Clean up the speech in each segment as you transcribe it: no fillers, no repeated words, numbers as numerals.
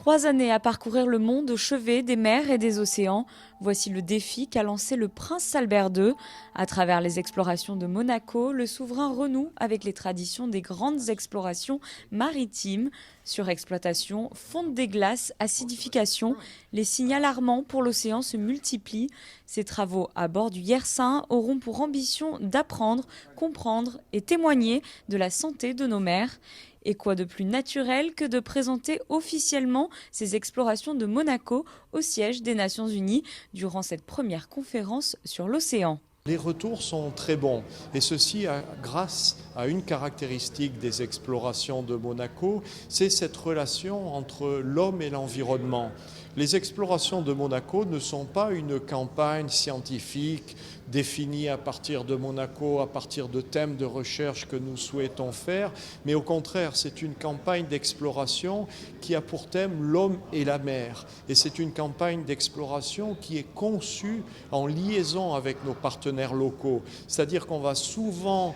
3 années à parcourir le monde au chevet des mers et des océans. Voici le défi qu'a lancé le prince Albert II. À travers les explorations de Monaco, le souverain renoue avec les traditions des grandes explorations maritimes. Surexploitation, fonte des glaces, acidification, les signes alarmants pour l'océan se multiplient. Ces travaux à bord du Yersin auront pour ambition d'apprendre, comprendre et témoigner de la santé de nos mers. Et quoi de plus naturel que de présenter officiellement ces explorations de Monaco au siège des Nations Unies durant cette première conférence sur l'océan. Les retours sont très bons et ceci grâce à une caractéristique des explorations de Monaco, c'est cette relation entre l'homme et l'environnement. Les explorations de Monaco ne sont pas une campagne scientifique définie à partir de Monaco, à partir de thèmes de recherche que nous souhaitons faire, mais au contraire, c'est une campagne d'exploration qui a pour thème l'homme et la mer. Et c'est une campagne d'exploration qui est conçue en liaison avec nos partenaires locaux. C'est-à-dire qu'on va souvent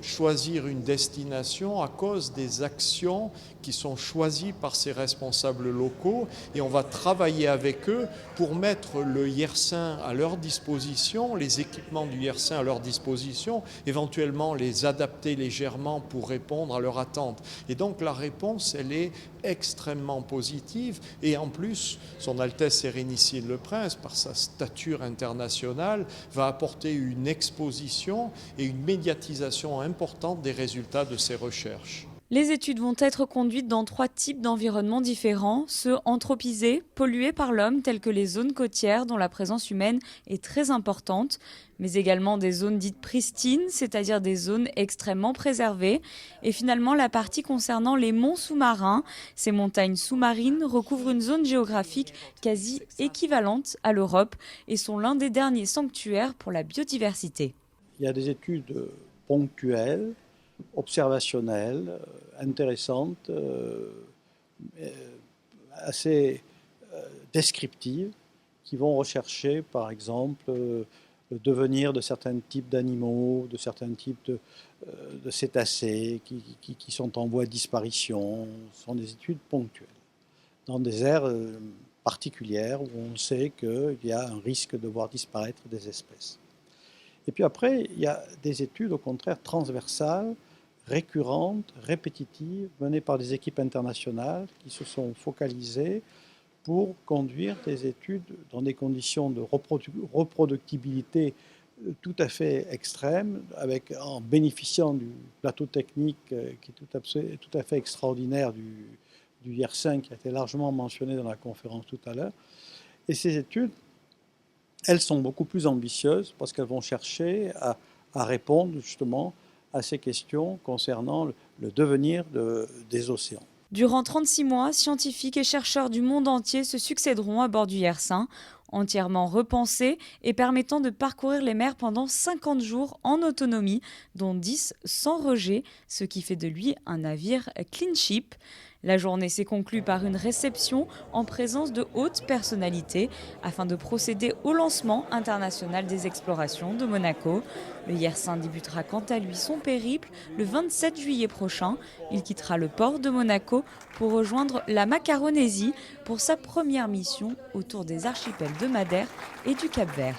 choisir une destination à cause des actions qui sont choisies par ces responsables locaux et on va travailler avec eux pour mettre le Yersin à leur disposition, les équipements du Yersin à leur disposition, éventuellement les adapter légèrement pour répondre à leurs attentes. Et donc la réponse, elle est extrêmement positive et en plus, Son Altesse Sérénissime le Prince, par sa stature internationale, va apporter une exposition et une médiatisation importante des résultats de ces recherches. Les études vont être conduites dans 3 types d'environnements différents, ceux anthropisés, pollués par l'homme, tels que les zones côtières dont la présence humaine est très importante, mais également des zones dites pristines, c'est-à-dire des zones extrêmement préservées, et finalement la partie concernant les monts sous-marins. Ces montagnes sous-marines recouvrent une zone géographique quasi équivalente à l'Europe et sont l'un des derniers sanctuaires pour la biodiversité. Il y a des études ponctuelles, observationnelles, intéressantes, assez descriptives, qui vont rechercher par exemple le devenir de certains types d'animaux, de certains types de cétacés qui sont en voie de disparition. Ce sont des études ponctuelles, dans des aires particulières où on sait qu'il y a un risque de voir disparaître des espèces. Et puis après, il y a des études, au contraire, transversales, récurrentes, répétitives, menées par des équipes internationales qui se sont focalisées pour conduire des études dans des conditions de reproductibilité tout à fait extrêmes, en bénéficiant du plateau technique qui est tout à fait extraordinaire du Yersin, qui a été largement mentionné dans la conférence tout à l'heure. Et ces études, elles sont beaucoup plus ambitieuses parce qu'elles vont chercher à répondre justement à ces questions concernant le devenir des océans. Durant 36 mois, scientifiques et chercheurs du monde entier se succéderont à bord du Yersin, entièrement repensé et permettant de parcourir les mers pendant 50 jours en autonomie, dont 10 sans rejet, ce qui fait de lui un navire clean ship. La journée s'est conclue par une réception en présence de hautes personnalités afin de procéder au lancement international des explorations de Monaco. Le Yersin débutera quant à lui son périple le 27 juillet prochain. Il quittera le port de Monaco pour rejoindre la Macaronésie pour sa première mission autour des archipels de Madère et du Cap-Vert.